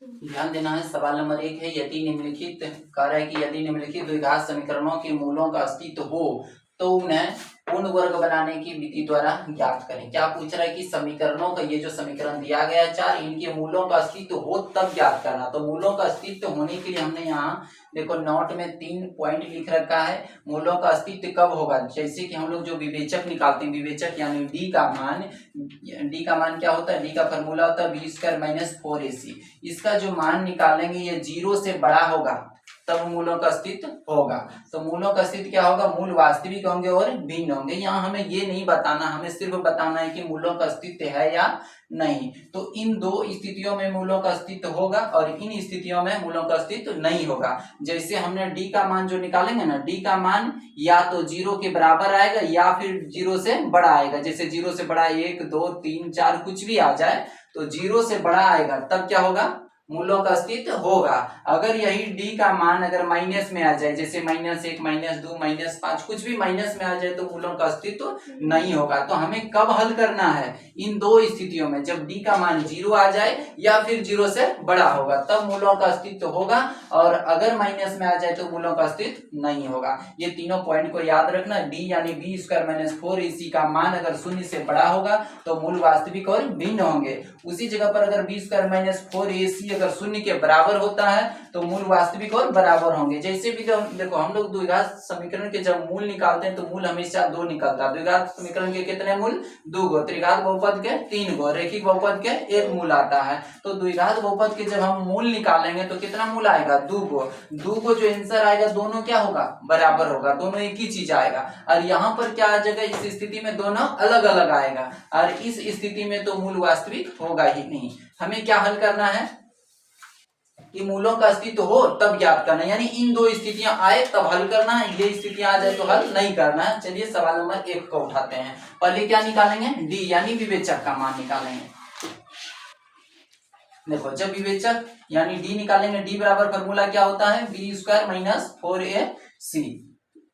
ध्यान देना है। सवाल नंबर 1 है, यदि निम्नलिखित कह रहा है कि यदि निम्नलिखित द्विघात समीकरणों के मूलों का अस्तित्व हो तो उन्हें पूर्ण वर्ग बनाने की विधि द्वारा ज्ञात करें। क्या पूछ रहा है कि समीकरणों का, ये जो समीकरण दिया गया है 4, इनके मूलों का अस्तित्व हो तब ज्ञात करना। तो मूलों का अस्तित्व होने के लिए हमने यहाँ देखो नोट में 3 पॉइंट लिख रखा है। मूलों का अस्तित्व कब होगा, जैसे कि हम लोग जो विवेचक निकालते हैं, विवेचक यानी डी का मान क्या होता है, डी का फॉर्मूला होता है बी स्क्वायर माइनस 4ac। इसका जो मान निकालेंगे ये 0 से बड़ा होगा तब मूलों का अस्तित्व होगा। तो मूलों का अस्तित्व क्या होगा, मूल वास्तविक होंगे और भिन्न होंगे। यहाँ हमें ये नहीं बताना, हमें सिर्फ बताना है कि मूलों का अस्तित्व है या नहीं। तो इन दो स्थितियों में मूलों का अस्तित्व होगा और इन स्थितियों में मूलों का अस्तित्व नहीं होगा। जैसे हमने डी का मान जो निकालेंगे ना, डी का मान या तो 0 के बराबर आएगा या फिर 0 से बड़ा आएगा। जैसे 0 से बड़ा 1 2 3 4 कुछ भी आ जाए तो 0 से बड़ा आएगा तब क्या होगा, मूलों का अस्तित्व होगा। अगर यही डी का मान अगर माइनस में आ जाए, जैसे -1 -2 -5 कुछ भी माइनस में आ जाए तो मूलों का अस्तित्व नहीं होगा। तो हमें कब हल करना है, इन दो स्थितियों में, जब डी का मान 0 आ जाए या फिर 0 से बड़ा होगा तब मूलों का अस्तित्व होगा, और अगर माइनस में आ जाए तो मूलों का अस्तित्व नहीं होगा। ये तीनों पॉइंट को याद रखना। डी यानी बी स्क्वायर माइनस 4ac का मान अगर 0 से बड़ा होगा तो मूल वास्तविक और भिन्न होंगे। उसी जगह पर अगर बी स्क्वायर माइनस 4ac अगर 0 के बराबर होता है तो मूल वास्तविक और बराबर होंगे। जैसे भी जब देखो हम लोग द्विघात समीकरण के जब मूल निकालते हैं तो मूल हमेशा 2 निकलता है। द्विघात समीकरण के कितने मूल, 2 गो, त्रिघात बहुपद के 3 गो, रेखिक बहुपद के 1 मूल आता है। तो द्विघात बहुपद के जब हम मूल निकालेंगे तो कितना मूल आएगा, 2 गो। 2 गो जो आंसर आएगा दोनों क्या होगा, बराबर होगा, दोनों एक ही चीज आएगा। और यहाँ पर क्या आ जाएगा, इस स्थिति में दोनों अलग अलग आएगा और इस स्थिति में तो मूल वास्तविक होगा ही नहीं। हमें क्या हल करना है कि मूलों का अस्तित्व हो तब ज्ञात करना, यानी इन दो स्थितियां आए तब हल करना है, ये स्थितियां आ जाए तो हल नहीं करना है। चलिए सवाल नंबर 1 को उठाते हैं। पहले क्या निकालेंगे, डी यानी विवेचक का मान निकालेंगे। देखो जब विवेचक यानी डी निकालेंगे, डी बराबर फॉर्मूला क्या होता है, बी स्क्वायर माइनस 4ac।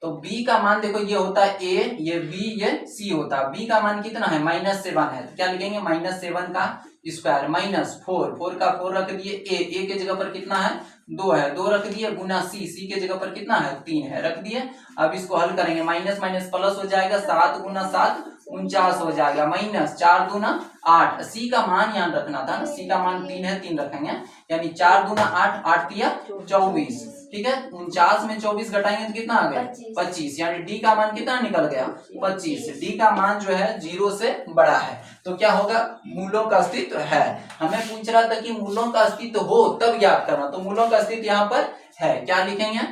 तो b का मान देखो ये होता है a, ये b, ये c होता है। b का मान कितना है, -7 है, तो क्या लिखेंगे, -7 का स्क्वायर माइनस 4 का 4 रख दिए, a के जगह पर कितना है, 2 है, 2 रख दिए, गुना c के जगह पर कितना है, 3 है, रख दिए। अब इसको हल करेंगे, माइनस माइनस प्लस हो जाएगा, 7 गुना 7 49 हो जाएगा, माइनस 4 दूना 8। सी का मान याद रखना था ना, सी का मान 3 है, 3 रखेंगे, यानी 4 दूना 8, 8 तिया 24। ठीक है, 49 में 24 घटाएंगे तो कितना आ गया, 25, यानी डी का मान कितना निकल गया, 25। डी का मान जो है 0 से बड़ा है तो क्या होगा, मूलों का अस्तित्व है। हमें पूछ रहा था कि मूलों का अस्तित्व हो तब ज्ञात करना, तो मूलों का अस्तित्व यहाँ पर है। क्या लिखेंगे,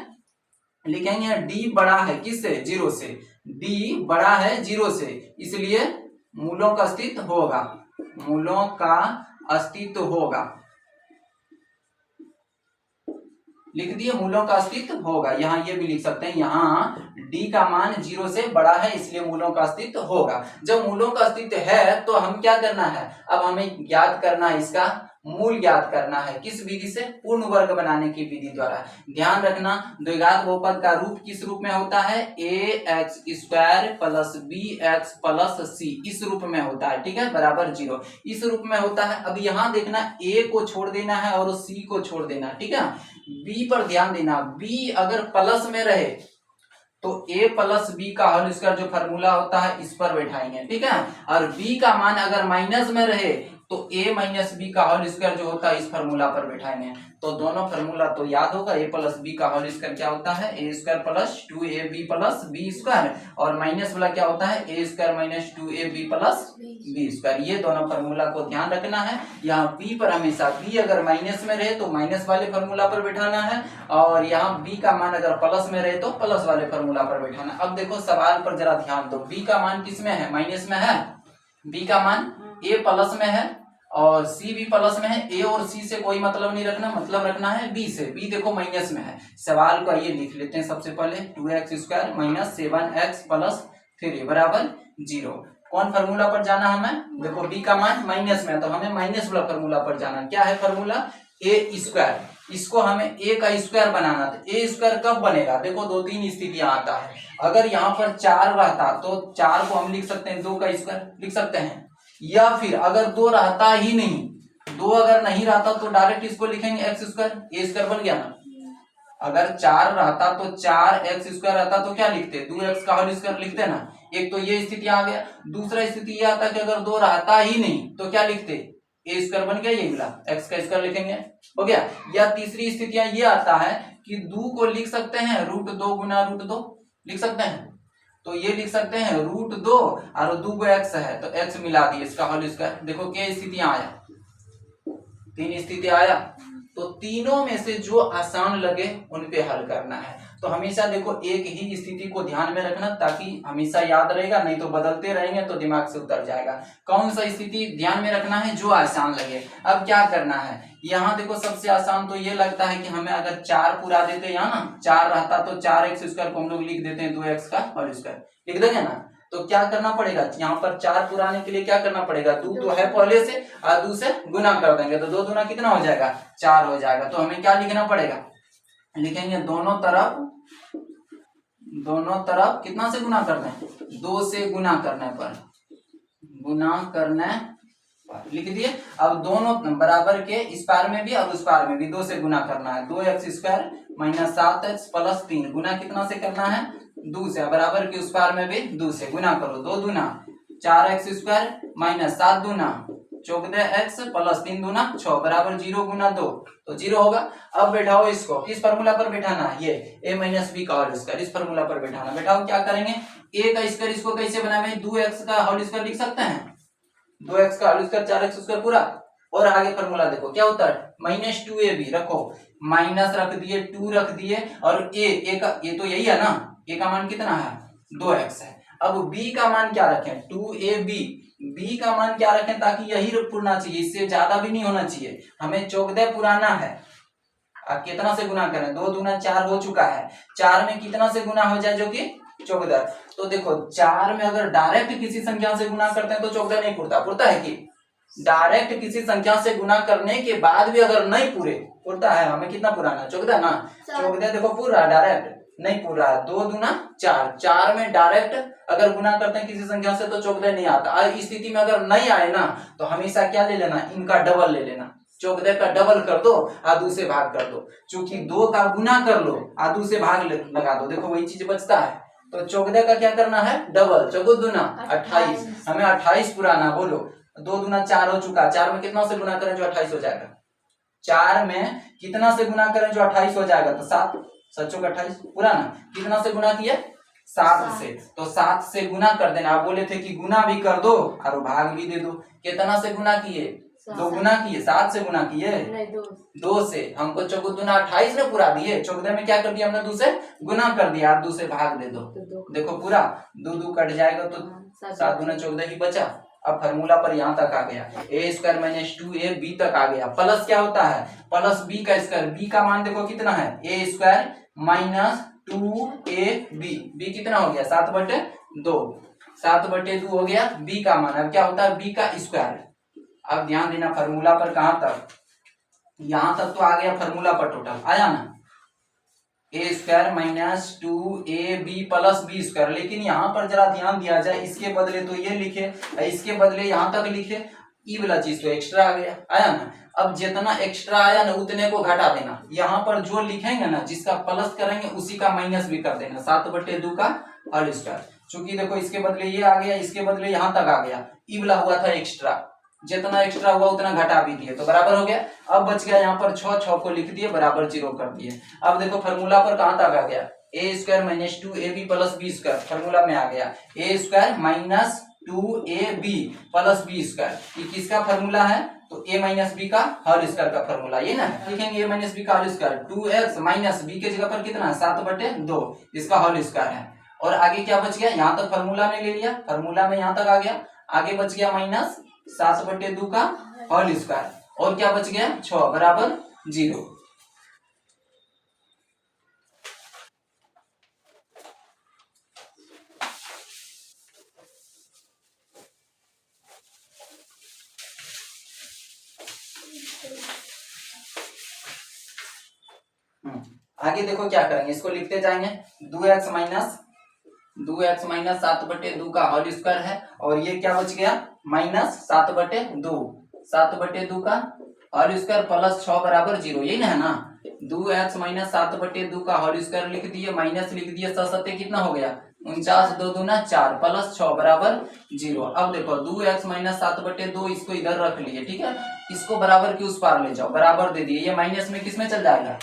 लिखेंगे डी बड़ा है किससे, 0 से, डी बड़ा है 0 से, इसलिए मूलों का अस्तित्व होगा, मूलों का अस्तित्व होगा। लिख दिए, मूलों का अस्तित्व होगा। यहाँ ये भी लिख सकते हैं, यहाँ डी का मान 0 से बड़ा है इसलिए मूलों का अस्तित्व होगा। जब मूलों का अस्तित्व है तो हम क्या करना है, अब हमें ज्ञात करना है, इसका मूल ज्ञात करना है। किस विधि से, पूर्ण वर्ग बनाने की विधि द्वारा। ध्यान रखना, द्विघात बहुपद का रूप किस रूप में होता है, ax² plus bx plus c, इस रूप में होता है। ठीक है, बराबर 0, इस रूप में होता है। अब यहाँ देखना, a को छोड़ देना है और c को छोड़ देना। ठीक है, b पर ध्यान देना, b अगर प्लस में रहे तो a प्लस बी का होल स्क्वायर जो फॉर्मूला होता है इस पर बैठाएंगे। ठीक है, और b का मान अगर माइनस में रहे तो a माइनस बी का होल स्क्वायर जो होता है इस फॉर्मूला पर बैठाएंगे। तो दोनों फॉर्मूला तो याद होगा, a प्लस बी का होल स्क्वायर क्या होता है, a square plus 2ab plus b square, और माइनस वाला क्या होता है, a square minus 2ab plus b square. ये दोनों फॉर्मूला को ध्यान रखना है। यहाँ b पर हमेशा b अगर माइनस में रहे तो माइनस वाले फॉर्मूला पर बैठाना है, और यहाँ b का मान अगर प्लस में रहे तो प्लस वाले फॉर्मूला पर बैठाना। अब देखो सवाल पर जरा ध्यान दो, b का मान किस में है, माइनस में है, b का मान a प्लस में है और c भी प्लस में है। a और c से कोई मतलब नहीं रखना, मतलब रखना है b से। b देखो माइनस में है। सवाल को ये लिख लेते हैं सबसे पहले, 2x² माइनस 7x प्लस 3 बराबर 0। कौन फार्मूला पर जाना हमें, देखो b का मान माइनस में है तो हमें माइनस वाला फार्मूला पर जाना। क्या है फार्मूला, a², इसको हमें a का स्क्वायर बनाना था। a स्क्वायर कब बनेगा, देखो 2-3 स्थितियां आता है। अगर यहाँ पर 4 रहता तो 4 को हम लिख सकते हैं 2 का स्क्वायर लिख सकते हैं, या फिर अगर 2 रहता ही नहीं दो अगर नहीं रहता तो डायरेक्ट इसको लिखेंगे एक्स स्क्वायर, ए स्क्वायर बन गया ना। अगर 4 रहता तो 4x² रहता तो क्या लिखते, 2x का होल स्क्वायर लिखते ना। एक तो ये स्थिति आ गया। दूसरा स्थिति ये आता कि अगर 2 रहता ही नहीं तो क्या लिखते, ए स्क्वायर बन गया, ये मिला x का स्क्वायर लिखेंगे, हो गया। या तीसरी स्थितियां ये आता है कि 2 को लिख सकते हैं √2 गुना √2 लिख सकते हैं, तो ये लिख सकते हैं √2 और 2 को x है तो x मिला दिए इसका होल स्क्वायर। देखो क्या स्थितियां आया, 3 स्थिति आया। तो तीनों में से जो आसान लगे उन पे हल करना है। तो हमेशा देखो एक ही स्थिति को ध्यान में रखना ताकि हमेशा याद रहेगा, नहीं तो बदलते रहेंगे तो दिमाग से उतर जाएगा। कौन सा स्थिति ध्यान में रखना है, जो आसान लगे। अब क्या करना है, यहाँ देखो सबसे आसान तो ये लगता है कि हमें अगर 4 पूरा देते, यहाँ ना 4 रहता तो 4x² को हम लोग लिख देते हैं 2x का होल स्क्वायर, लिख देंगे ना। तो क्या करना पड़ेगा, यहाँ पर 4 पुराने के लिए क्या करना पड़ेगा, 2 तो है पहले से और 2 से गुना कर देंगे तो 2 दूना कितना हो जाएगा, 4 हो जाएगा। तो हमें क्या लिखना पड़ेगा, लिखेंगे दोनों तरफ कितना से गुना करना है, 2 से गुना करने पर, गुना करने लिख दिए। अब दोनों बराबर के इस पार में भी और उस पार में भी 2 से गुना करना है, 2x² - 7x + 3 गुना कितना से करना है, 2 से। बराबर के उस पार में भी 2 से गुना करो, 2 दूना 4x² - 7 दूना 14x + 3 दूना 6 बराबर 0 गुना 2 तो 0 होगा। अब बैठाओ इसको किस फार्मूला पर बैठाना है, ये a - b का होल स्क्वायर इस फार्मूला पर बैठाना। बैठाओ क्या करेंगे, a का स्क्वायर इसको कैसे बनाएंगे, 2x का होल स्क्वायर लिख सकते हैं, 2x का होल स्क्वायर 4x² पूरा। और आगे फार्मूला देखो क्या होता है, -2ab रखो, माइनस रख दिए, 2 रख दिए और a का ये तो यही है ना, a का मान कितना है 2x है। अब b का मान क्या रखें, 2ab, b का मान क्या रखें ताकि यही पुरना चाहिए, इससे ज्यादा भी नहीं होना चाहिए, हमें 14 पुराना है। अब कितना से गुना करें, 2 दूना 4 हो चुका है, 4 में कितना से गुना हो जाए जो कि 14। तो देखो 4 में अगर डायरेक्ट किसी संख्या से गुना करते हैं तो 14 नहीं पुरता, पुरता है कि डायरेक्ट किसी संख्या से गुना करने के बाद भी अगर नहीं पूरे पुरता है, हमें कितना पुराना 14 ना, 14 देखो पूरा डायरेक्ट नहीं पूरा है, 2 दूना 4, 4 में डायरेक्ट अगर गुना करते हैं किसी संख्या से तो 14 नहीं आता। इस स्थिति में अगर नहीं आए ना तो हमेशा क्या ले लेना, इनका डबल ले लेना, 14 का डबल कर दो और 2 से भाग कर दो, चूंकि 2 का गुना कर लो और 2 से भाग लगा दो, देखो वही चीज बचता है। तो 14 का क्या करना है डबल, 14 दूना 28, हमें 28 पुराना, बोलो 2 दूना 4 हो चुका, 4 में कितना से गुना करें जो 28 हो जाएगा, 4 में कितना से गुना करें जो 28 हो जाएगा, तो 7 7 चौक 28 पुराना, कितना से गुना किया 7 से, तो 7 से गुना कर देना। आप बोले थे कि गुना भी कर दो और भाग भी दे दो, कितना से गुना किए, 2 गुना किए, 7 से गुना किए 2 से, हमको 4 दूना 28 ने पूरा दिए, 14 में क्या कर दिया हमने 2 से गुना कर दिया और 2 से भाग दे दो, देखो पूरा 2 कट जाएगा तो 7 दूना 14 ही बचा। अब फार्मूला पर यहाँ तक आ गया, a² - 2ab तक आ गया। प्लस क्या होता है, प्लस b का स्क्वायर, b का मान देखो कितना है, a² - 2ab, b कितना हो गया 7/2, 7/2 हो गया b का मान। अब क्या होता है b का स्क्वायर। अब ध्यान देना फार्मूला पर कहां तक, यहां तक तो आ गया फार्मूला पर, टोटल आया ना a² - 2ab + b², लेकिन यहाँ पर जरा ध्यान दिया जाए, इसके बदले तो ये लिखे, इसके बदले यहाँ तक लिखे, ई वाला चीज तो एक्स्ट्रा आ गया, आया ना। अब जितना एक्स्ट्रा आया ना उतने को घटा देना, यहाँ पर जो लिखेंगे ना जिसका प्लस करेंगे उसी का माइनस भी कर देना, 7/2 का होल स्क्वायर। चूंकि देखो इसके बदले ये आ गया, इसके बदले यहाँ तक आ गया, ई वाला हुआ था एक्स्ट्रा, जितना एक्स्ट्रा हुआ उतना घटा भी दिए तो बराबर हो गया। अब बच गया यहाँ पर 6 को लिख दिए बराबर 0 कर दिए। अब देखो फार्मूला पर कहां तक आ गया, a² - 2ab + b² फार्मूला में आ गया, a² - 2ab + b², ये किसका फार्मूला है, तो a - b का होल स्क्वायर का फार्मूला, ये ना लिखेंगे a - b का होल स्क्वायर, 2x - b के जगह पर कितना है 7/2 इसका होल स्क्वायर है। और आगे क्या बच गया, यहाँ तक फार्मूला में ले लिया, फार्मूला में यहाँ तक आ गया, आगे बच गया -7/2 का होल स्क्वायर, और क्या बच गया 6 बराबर 0। आगे देखो क्या करेंगे, इसको लिखते जाएंगे, 2x - 7/2 का होल स्क्वायर है, और ये क्या बच गया -7/2 का होल स्क्वायर प्लस 6 बराबर 0, यही ना है ना। 2x माइनस 7/2 का होल स्क्वायर लिख दिए, माइनस लिख दिए, 7 कितना हो गया 49, 2 दूना 4 प्लस 6 बराबर 0। अब देखो 2x माइनस 7/2 इसको इधर रख लिए, ठीक है। इसको बराबर के उस पार ले जाओ, बराबर दे दिए, ये माइनस में किस में चल जाएगा,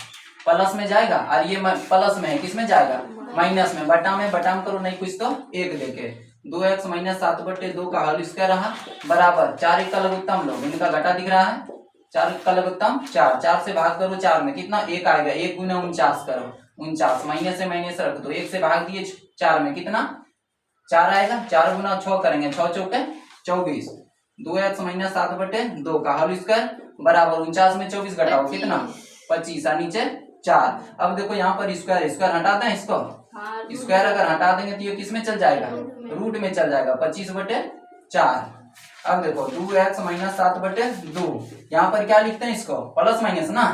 प्लस में जाएगा, और ये प्लस में है किस में जाएगा, माइनस में। बटा में बटाम करो, नहीं कुछ तो 1 लेके 2x माइनस 7/2 का होल स्क्वायर रहा बराबर 4 1 का लघुत्तम लो, इनका घटा दिख रहा है, 4 का लघुत्तम 4, 4 से भाग करो 4 में कितना 1 आएगा, 1 गुना 49 करो, 49 माइनस से माइनस रख दो, 1 से भाग दिए 4 में कितना 4 आएगा, 4 गुना 6 करेंगे, 6 चौके 24, 2x माइनस 7/2 का होल स्क्वायर बराबर 49 में 24 घटाओ कितना 25, और नीचे 4। अब देखो यहाँ पर स्क्वायर, स्क्वायर हटाते हैं इसको, स्क्वायर अगर हटा देंगे तो ये किस में चल जाएगा, रूट में चल जाएगा, 25/4। अब देखो 2x माइनस 7/2, यहाँ पर क्या लिखते हैं इसको, प्लस माइनस ना,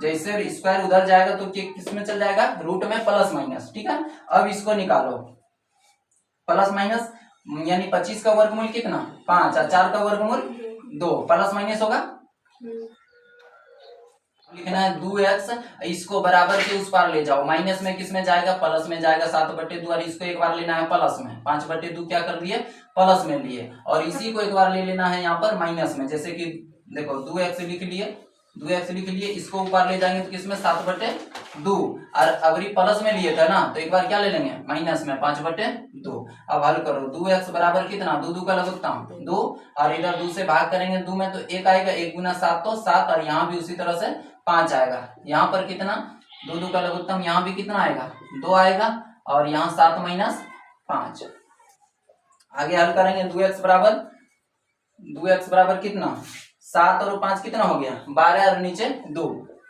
जैसे स्क्वायर उधर जाएगा तो किस में चल जाएगा, रूट में प्लस माइनस, ठीक है। अब इसको निकालो, प्लस माइनस यानी 25 का वर्गमूल कितना 5 और 4 का वर्गमूल 2, प्लस माइनस होगा, लिखना है 2x, इसको बराबर के उस पार ले जाओ, माइनस में किस में जाएगा, प्लस में जाएगा 7/2, और इसको एक बार लेना है प्लस में, 5/2 क्या कर लिए प्लस में लिए, और इसी को एक बार ले लेना है यहाँ पर माइनस में, जैसे कि देखो 2x लिख लिए, 2x लिख लिए, इसको ऊपर ले जाएंगे तो किसमें 7/2, और अबरी प्लस में लिए थे ना, तो एक बार क्या ले लेंगे माइनस में 5/2। अब हल करो, 2x बराबर कितना 2 2 का लघुत्तम 2, और इधर 2 से भाग करेंगे 2 में तो 1 आएगा, 1 गुना 7 तो 7, और यहाँ भी उसी तरह से 5 आएगा, यहाँ पर कितना 2 2 का लघुत्तम, यहाँ भी कितना आएगा 2 आएगा, और यहाँ 7 माइनस 5। आगे हल करेंगे 2x बराबर कितना 7 और 5 कितना हो गया 12, और नीचे 2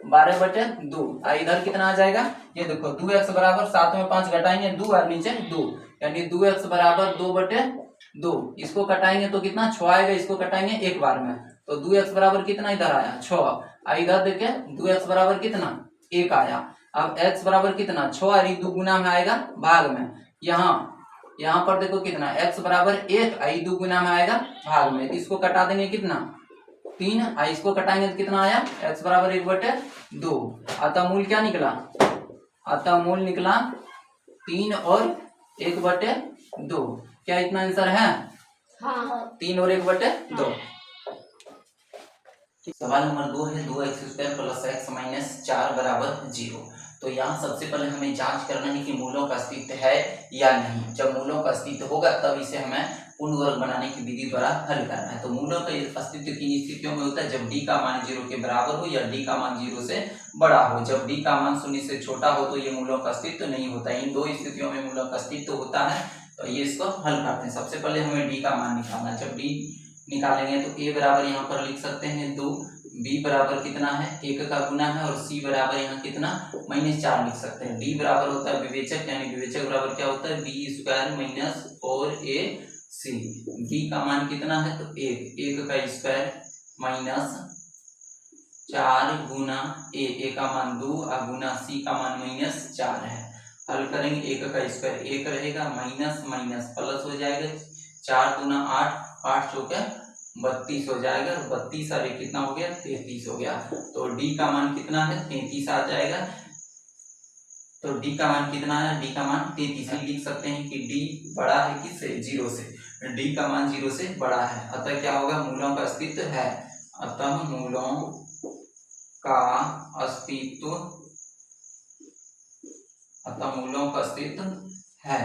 12/2, इधर कितना आ जाएगा, ये देखो 2x बराबर 7 में 5 घटाएंगे 2, और नीचे 2, यानी 2x बराबर 2/2, इसको कटाएंगे तो कितना 6 आएगा, इसको कटाएंगे एक बार में, तो 2x बराबर कितना इधर आया 6, इधर देखे 2x बराबर कितना 1 आया। अब x बराबर कितना 6, और 2 गुना में आएगा भाग में, यहाँ पर देखो कितना x बराबर 1, 2 गुना में आएगा भाग में, इसको कटा देंगे कितना 3, इसको कटाएंगे तो कितना आया x बराबर 1/2, अतः मूल क्या निकला, अतः मूल निकला 3 और 1/2, क्या इतना आंसर है, हाँ 3 और 1/2। सवाल नंबर 2 है 2x² प्लस x माइनस 4 बराबर 0। तो यहाँ सबसे पहले हमें जांच करना है कि मूलों का अस्तित्व है या नहीं। जब मूलों का अस्तित्व होगा तब इसे हमें पूर्ण वर्ग बनाने की विधि द्वारा हल करना है। तो मूलों का अस्तित्व किन स्थितियों में होता है, जब d का मान 0 के बराबर हो या d का मान 0 से बड़ा हो। जब d का मान 0 से छोटा हो तो ये मूलों का अस्तित्व नहीं होता। इन दो स्थितियों में मूलों का अस्तित्व होता है। तो ये इसको हल करते हैं। सबसे पहले हमें d का मान निकालना है। जब d निकालेंगे तो a बराबर यहाँ पर लिख सकते हैं 2, b बराबर कितना है 1 का गुना है, और c बराबर यहाँ कितना -4 लिख सकते हैं। d बराबर होता है विवेचक, यानी विवेचक बराबर क्या होता है b² माइनस 4ac। b का मान कितना है तो 1 का स्क्वायर माइनस 4 गुना a का मान 2 और गुना c का मान -4 है। हल करेंगे 1 का स्क्वायर 1 रहेगा, माइनस माइनस प्लस हो जाएगा, 4 दूना 8, 8 चौके 32 हो जाएगा, 32 और 1 कितना हो गया 33 हो गया। तो d का मान कितना है 33 आ जाएगा। तो d का मान कितना है, d का मान 33 लिख सकते हैं कि d बड़ा है किससे 0 से, d का मान 0 से बड़ा है। अतः क्या होगा मूलों का अस्तित्व है। अतः मूलों का अस्तित्व, अतः मूलों का अस्तित्व है।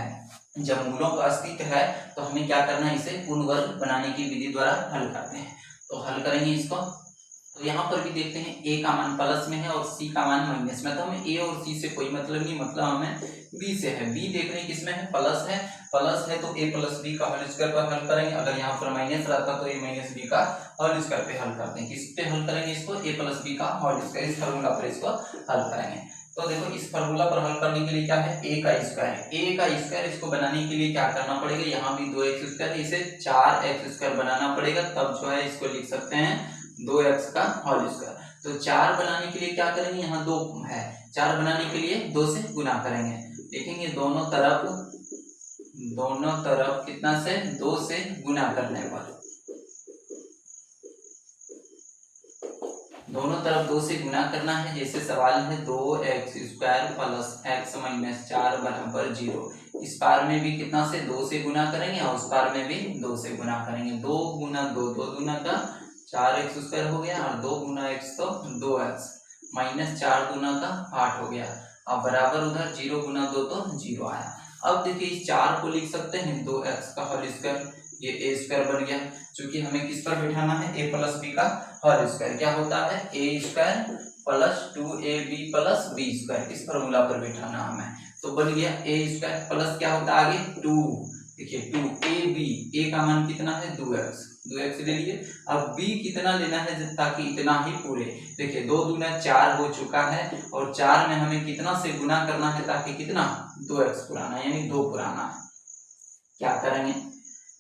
जब मूलों का अस्तित्व है तो हमें क्या करना है, इसे पूर्ण वर्ग बनाने की विधि द्वारा हल करते हैं। तो हल करेंगे इसको। तो यहाँ पर भी देखते हैं a का मान प्लस में है और c का मान माइनस में। तो हमें a और c से कोई मतलब नहीं, मतलब हमें b से है। b देख रहे हैं किसमें है, प्लस है, प्लस है तो a प्लस b का होल स्क्वायर पर हल करेंगे। अगर यहाँ पर माइनस रहता तो a माइनस b का होल स्क्वायर पे हल करते हैं। किस पे हल करेंगे इसको, a प्लस b का होल स्क्वायर, इस फॉर्मूला पर इसको हल करेंगे। तो देखो इस फॉर्मूला पर हल करने के लिए क्या है a का स्क्वायर, इसको बनाने के लिए क्या करना पड़ेगा, यहाँ भी 2x², इसे 4x² बनाना पड़ेगा, तब जो है इसको लिख सकते हैं 2x का होल स्क्वायर। तो 4 बनाने के लिए क्या करेंगे, यहाँ 2 है, 4 बनाने के लिए 2 से गुना करेंगे। देखेंगे दोनों तरफ कितना से 2 से गुना करने पर दोनों तरफ 2 से गुना करना है। जैसे सवाल है 2x square plus x minus 4 बराबर 0। इस पार में भी कितना से 2 से गुना करेंगे और उस पार में भी 2 से गुना करेंगे। 2 गुना 2 2 दूना का 4x स्क्वायर हो गया और 2 गुना x तो 2x माइनस 4 दूना का 8 हो गया। अब बराबर उधर 0 गुना 2 तो 0 आया। अब देखिए इस 4 को लिख सकते हैं 2x का होल स्क्वायर, ये a स्क्वायर बन गया। क्योंकि हमें किस पर बैठाना है, a प्लस बी का होल स्क्वायर। क्या होता है a square plus 2ab plus b square, इस फॉर्मूला पर बैठाना हमें। तो बन गया a स्क्वायर प्लस क्या होता है आगे 2, देखिए 2ab, a का मान कितना है 2x ले लिए। अब b कितना लेना है ताकि इतना ही पूरे, देखिए 2 दूना 4 हो चुका है और 4 में हमें कितना से गुना करना है ताकि कितना 2x पुराना यानी 2 पुराना है। क्या करेंगे,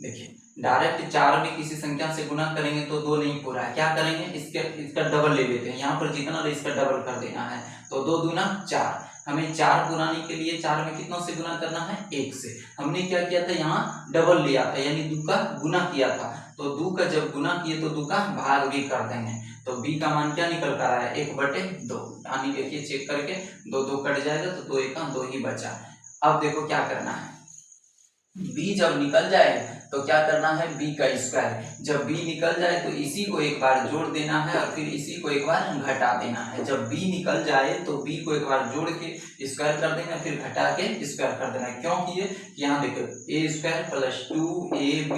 देखिए डायरेक्ट 4 में किसी संख्या से गुना करेंगे तो 2 नहीं पूरा है। क्या करेंगे, इसका डबल ले लेते हैं, यहाँ पर जितना रहे इसका डबल कर देना है। तो 2 दूना 4, हमें 4 पुराने के लिए 4 में कितनों से गुना करना है 1 से। हमने क्या किया था यहाँ डबल लिया था यानी 2 का गुना किया था। तो 2 का जब गुना किए तो 2 का भाग भी कर देंगे। तो b का मान क्या निकल कर आया 1/2 यानी देखिए चेक करके 2 2 कट जाएगा तो 2 1 2 ही बचा। अब देखो क्या करना है, b जब निकल जाए तो क्या करना है b का स्क्वायर। जब b निकल जाए तो इसी को एक बार जोड़ देना है और फिर इसी को एक बार घटा देना है। जब b निकल जाए तो b को एक बार जोड़ के स्क्वायर कर देना, फिर घटा के स्क्वायर कर देना। क्यों किए, यहाँ देखो a square plus 2ab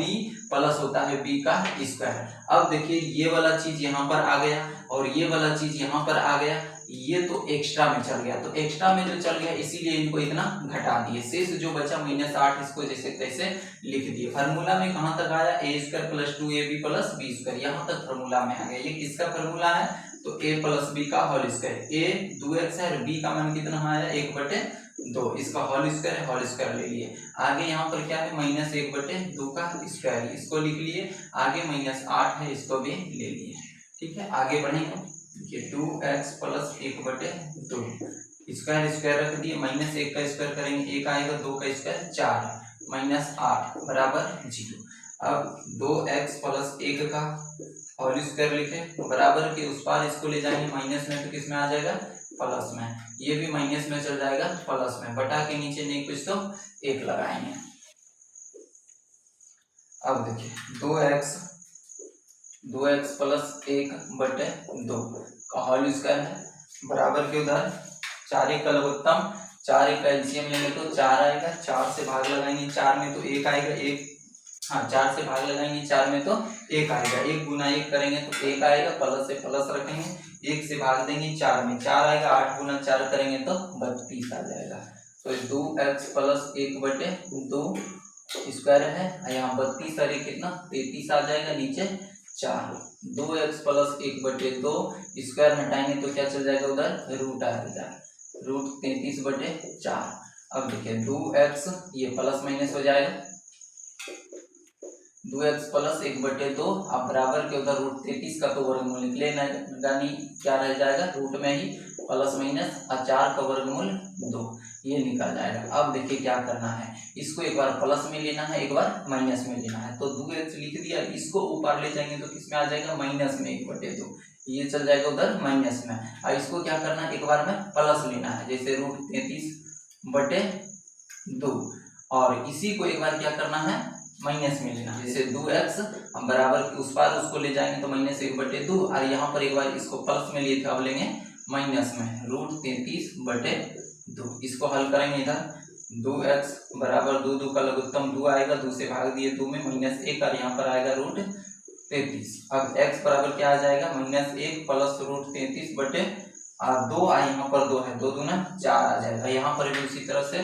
plus होता है b का स्क्वायर। अब देखिए ये वाला चीज यहाँ पर आ गया और ये वाला चीज यहाँ पर आ गया, ये तो एक्स्ट्रा में चल गया। तो एक्स्ट्रा में जो चल गया इसीलिए इनको इतना घटा दिए। शेष जो बचा -8 इसको जैसे तैसे लिख दिए। फार्मूला में कहां तक आया a square plus 2ab plus b square, यहाँ तक फार्मूला में आ गया। ये किसका फार्मूला है, तो a प्लस b का होल स्क्वायर। a 2x है और b का मान कितना आया 1/2, इसका होल स्क्वायर है, होल स्क्वायर ले लिए। आगे यहाँ पर क्या है -1/2 का स्क्वायर, इसको लिख लिए। आगे -8 है, इसको भी ले लिए। ठीक है, आगे बढ़ेंगे। देखिए 2x प्लस 1/2 स्क्वायर स्क्वायर रख दिए, -1 का स्क्वायर करेंगे 1 आएगा, 2 का स्क्वायर 4 -8 बराबर 0। अब 2x प्लस 1 का होल स्क्वायर लिखे, बराबर के उस पार इसको ले जाएंगे माइनस में तो किस में आ जाएगा प्लस में, ये भी माइनस में चल जाएगा प्लस में, बटा के नीचे नहीं कुछ तो 1 लगाएंगे। अब देखिए 2x प्लस 1/2 का होल स्क्वायर है, बराबर के उधर 4 1 का लघुत्तम, 4 1 का एलसीएम लेंगे तो 4 आएगा, 4 से भाग लगाएंगे 4 में तो 1 आएगा, 1 हाँ 4 से भाग लगाएंगे 4 में तो 1 आएगा, 1 गुना 1 करेंगे तो 1 आएगा, प्लस से प्लस रखेंगे, 1 से भाग देंगे 4 में 4 आएगा, 8 गुना 4 करेंगे तो 32 आ जाएगा। तो 2x प्लस 1/2 स्क्वायर है, यहाँ 32 और कितना 33 आ जाएगा, नीचे 4। 2x प्लस 1/2 स्क्वायर हटाएंगे तो क्या चल जाएगा उधर रूट आ जाएगा, रूट 33/4। अब देखिए 2x ये प्लस माइनस हो जाएगा, 2x प्लस 1/2 अब बराबर के उधर रूट 33 का तो वर्गमूल निकले यानी क्या रह जाएगा रूट में ही प्लस माइनस 4 का वर्गमूल 2, ये निकल जाएगा। अब देखिए क्या करना है, इसको एक बार प्लस में लेना है, एक बार माइनस में लेना है। तो 2x लिख दिया, इसको ऊपर ले जाएंगे तो किसमें आ जाएगा माइनस में 1/2, ये चल जाएगा उधर माइनस में। अब इसको क्या करना है एक बार में प्लस लेना है, जैसे रूट 33/2 और इसी को एक बार क्या करना है माइनस में लेना है, जैसे 2x हम बराबर के उस पार उसको ले जाएंगे तो -1/2 और यहाँ पर एक बार इसको प्लस में लिए थे, अब लेंगे माइनस में, रूट 33/2। इसको हल करेंगे इधर 2x बराबर 2 2 का लघुत्तम 2 आएगा, 2 से भाग दिए 2 में -1 और यहाँ पर आएगा रूट 33। अब x बराबर क्या आ जाएगा -1 प्लस रूट 33/2 यहाँ पर 2 है, 2 दूना 4 आ जाएगा। यहाँ पर भी उसी तरह से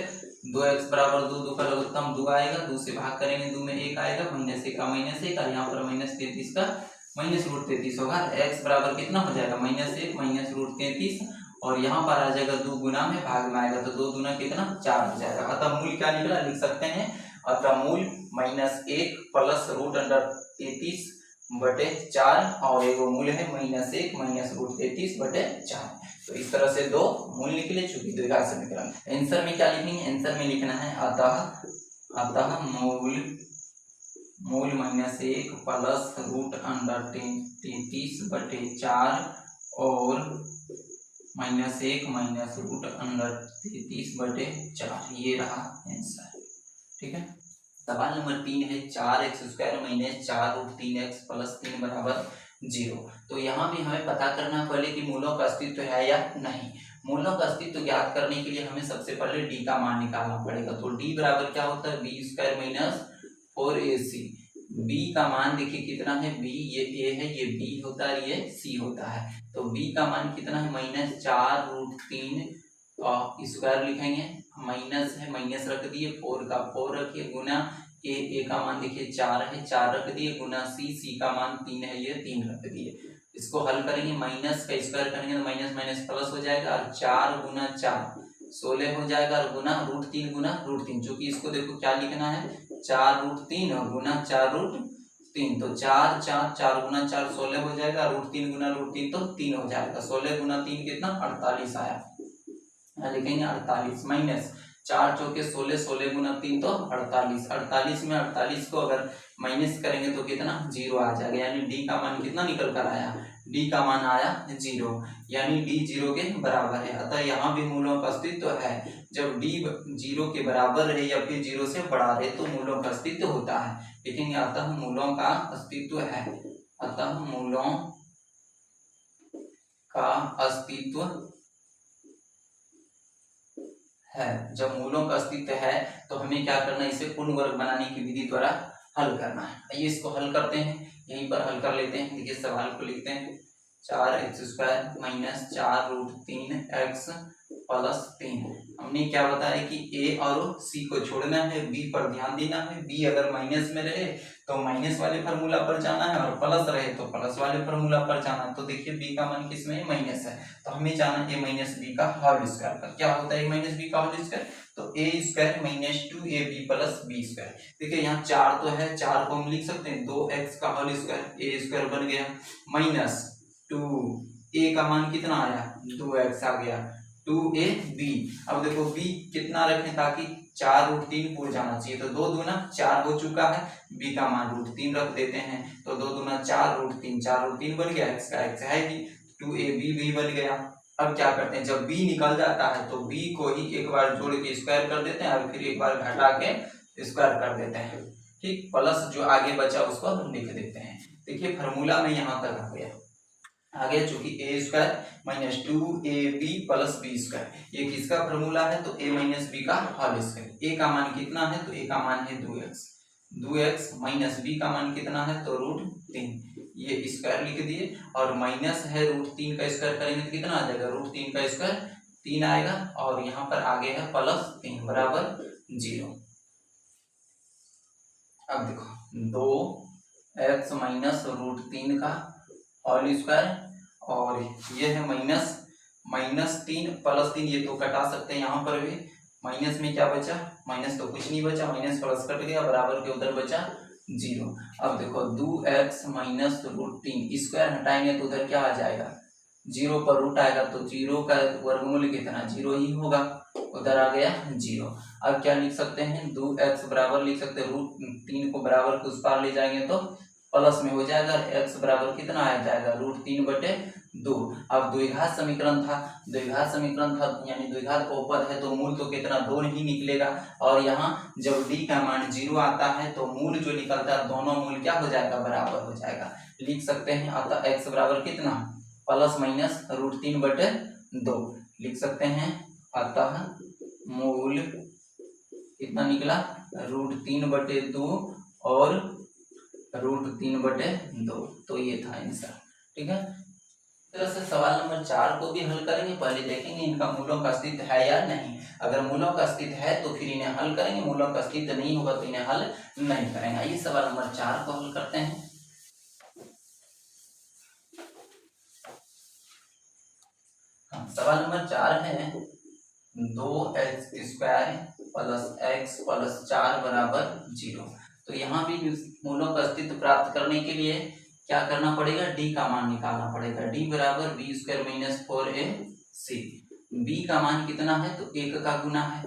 2x बराबर 2 2 का लघुत्तम 2 आएगा, 2 से भाग करेंगे 2 में 1 आएगा, -1 का -1 और यहाँ पर -33 का -रूट 33 होगा। x बराबर कितना हो जाएगा -1 -रूट 33 और यहाँ पर आ जाएगा 2 गुना में भाग में आएगा तो 2 दूना कितना 4 हो जाएगा। अतः मूल क्या निकला लिख सकते हैं, अतः मूल -1 प्लस रूट अंडर 33/4 और एक मूल है -1 रूट 33/4। तो इस तरह से 2 मूल निकले चूंकि द्विघात समीकरण। आंसर में क्या लिखेंगे, आंसर में लिखना है अतः मूल -1 प्लस रूट अंडर 33/4 और -1 माइनस रूट अंडर 33/4, ये रहा आंसर। ठीक है। सवाल नंबर 3 है 4x² माइनस 4√3x प्लस 3 बराबर 0। तो यहाँ भी हमें पता करना पहले कि मूलों का अस्तित्व है या नहीं। मूलों का अस्तित्व ज्ञात करने के लिए हमें सबसे पहले d का मान निकालना पड़ेगा। तो d बराबर क्या होता है, b² माइनस 4ac। b का मान देखिए कितना है, b ये a है, ये b होता है, ये c होता है। तो b का मान कितना है, -4√3 स्क्वायर लिखेंगे, माइनस है माइनस रख दिए, 4 का 4 रखिए, गुना a का मान देखिए 4 है, 4 रख दिए, गुना c का मान 3 है, ये 3 रख दिए। इसको हल करेंगे, माइनस का स्क्वायर करेंगे तो माइनस माइनस प्लस हो जाएगा, और 4 गुना 4 16 हो जाएगा, और गुना √3 गुना √3, चूंकि इसको देखो क्या लिखना है, 4√3 और गुना 4√3। तो 4 4 4 गुना 4 16 हो जाएगा, √3 गुना √3 तो 3 हो जाएगा। 16 गुना 3 कितना, 48 आया। लिखेंगे 48 माइनस 4 चौके 16, 16 गुना 3 तो 48। 48 में 48 को अगर माइनस करेंगे तो कितना, 0 आ जाएगा। यानी डी का मान कितना निकल कर आया, डी का मान आया 0, यानी डी 0 के बराबर है। अतः यहाँ भी मूलों का अस्तित्व है। जब डी 0 के बराबर है या फिर 0 से बड़ा रहे तो मूलों का अस्तित्व होता है। लेकिन अतः मूलों का अस्तित्व है, अतः मूलों का अस्तित्व है। जब मूलों का अस्तित्व है तो हमें क्या करना है, इसे पूर्ण वर्ग बनाने की विधि द्वारा हल करना है। आइए इसको हल करते हैं, यहीं पर हल कर लेते हैं। देखिए सवाल को लिखते हैं, 4x² माइनस 4√3x प्लस 3। हमने क्या बताया कि a और c को छोड़ना है, b पर ध्यान देना है। b अगर माइनस में रहे तो माइनस वाले फार्मूला पर जाना है, और प्लस रहे तो प्लस वाले फार्मूला पर जाना है। तो देखिए b का मान किसमें है, माइनस है, तो हमें जाना है a माइनस b का होल स्क्वायर का। क्या होता है a माइनस b का होल स्क्वायर, तो a² minus 2ab plus b²। देखिए यहाँ 4 तो है, 4 को हम लिख सकते हैं 2x का होल स्क्वायर, a² बन गया, माइनस 2 a का मान कितना आया, 2x आ गया, 2ab। अब देखो b कितना रखें ताकि 4√3 पूरा जाना चाहिए, तो 2 दूना 4 हो चुका है, b का मान √3 रख देते हैं, तो 2 दूना 4√3, 4√3 बन गया, x का x है भी, 2ab भी बन गया। अब क्या करते हैं, जब b निकल जाता है तो b को ही एक बार जोड़ के स्क्वायर कर देते हैं, और फिर एक बार घटा के स्क्वायर कर देते हैं। ठीक, प्लस जो आगे बचा उसको लिख देते हैं। देखिए फार्मूला में यहाँ तक आ गया, आगे चूंकि a² minus 2ab plus b², ये किसका फार्मूला है, तो a माइनस b का होल स्क्वायर। a का मान कितना है, तो a का मान है 2x माइनस b का मान कितना है, तो √3, ये स्क्वायर लिख दिए, और माइनस है √3 का स्क्वायर करेंगे तो कितना आ जाएगा, √3 का स्क्वायर 3 आएगा, और यहाँ पर आगे है प्लस 3 बराबर 0। अब देखो 2x माइनस √3 का होल स्क्वायर, और ये है -3 प्लस 3, ये तो कटा सकते हैं यहाँ पर भी। माइनस में क्या बचा, माइनस तो कुछ नहीं बचा, माइनस प्लस कट गया, बराबर के उधर बचा 0। अब देखो 2x माइनस √3 स्क्वायर हटाएंगे तो उधर क्या आ जाएगा, 0 पर रूट आएगा, तो 0 का वर्गमूल कितना, 0 ही होगा, उधर आ गया 0। अब क्या लिख सकते हैं, 2x बराबर लिख सकते हैं, √3 को बराबर के उस पार ले जाएंगे तो प्लस में हो जाएगा, x बराबर कितना आ जाएगा, √3/2। अब द्विघात समीकरण था, यानी द्विघात बहुपद है तो मूल तो कितना, 2 ही निकलेगा, और यहाँ जब d का मान 0 आता है तो मूल जो निकलता है दोनों मूल क्या हो जाएगा, बराबर हो जाएगा। लिख सकते हैं, अतः x बराबर कितना, प्लस माइनस √3/2 लिख सकते हैं। अतः मूल कितना निकला, √3/2 और √3/2, तो ये था आंसर। ठीक है, इस तरह से सवाल नंबर 4 को भी हल करेंगे। पहले देखेंगे इनका मूलों का अस्तित्व है या नहीं। अगर मूलों का अस्तित्व है तो फिर इन्हें हल करेंगे, मूलों का अस्तित्व नहीं होगा तो इन्हें हल नहीं करेंगे। आइए सवाल नंबर 4 को हल करते हैं। सवाल नंबर 4 है 2x² प्लस x प्लस 4 बराबर 0। तो यहाँ भी मूलों का अस्तित्व प्राप्त करने के लिए क्या करना पड़ेगा, d का मान निकालना पड़ेगा। d बराबर b² माइनस 4ac। b का मान कितना है, तो 1 का गुना है,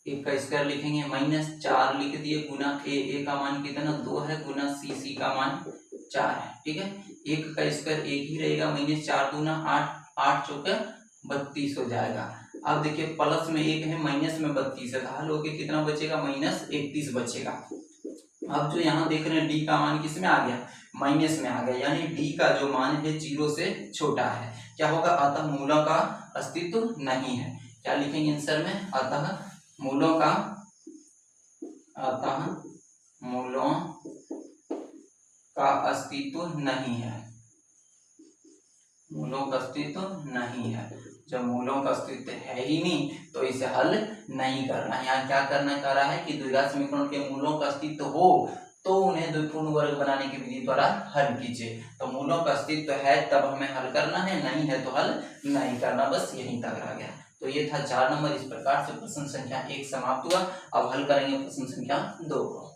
एक का स्क्वायर लिखेंगे, -4 लिख दिए, गुना ए का मान कितना 2 है, गुना सी का मान 4 है। ठीक है, एक का स्क्वायर एक ही रहेगा, -4 दूना 8, 8 चौके 32 हो जाएगा। अब देखिए प्लस में एक है, माइनस में 32 है, हल होके कितना बचेगा, -31 बचेगा। अब जो यहाँ देख रहे हैं डी का मान किस में आ गया, माइनस में आ गया, यानी डी का जो मान है 0 से छोटा है। क्या होगा, अतः मूलों का अस्तित्व नहीं है। क्या लिखेंगे आंसर में, अतः मूलों का अस्तित्व नहीं है, मूलों का अस्तित्व नहीं है। जब मूलों का अस्तित्व है ही नहीं तो इसे हल नहीं करना है। यहाँ क्या करना कह रहा है कि द्विघात समीकरण के मूलों का अस्तित्व हो तो उन्हें द्विपूर्ण वर्ग बनाने की विधि द्वारा हल कीजिए। तो मूलों का अस्तित्व है तब हमें हल करना है, नहीं है तो हल नहीं करना, बस यहीं तक रह गया। तो ये था 4 नंबर। इस प्रकार से प्रश्न संख्या 1 समाप्त हुआ। अब हल करेंगे प्रश्न संख्या 2 को।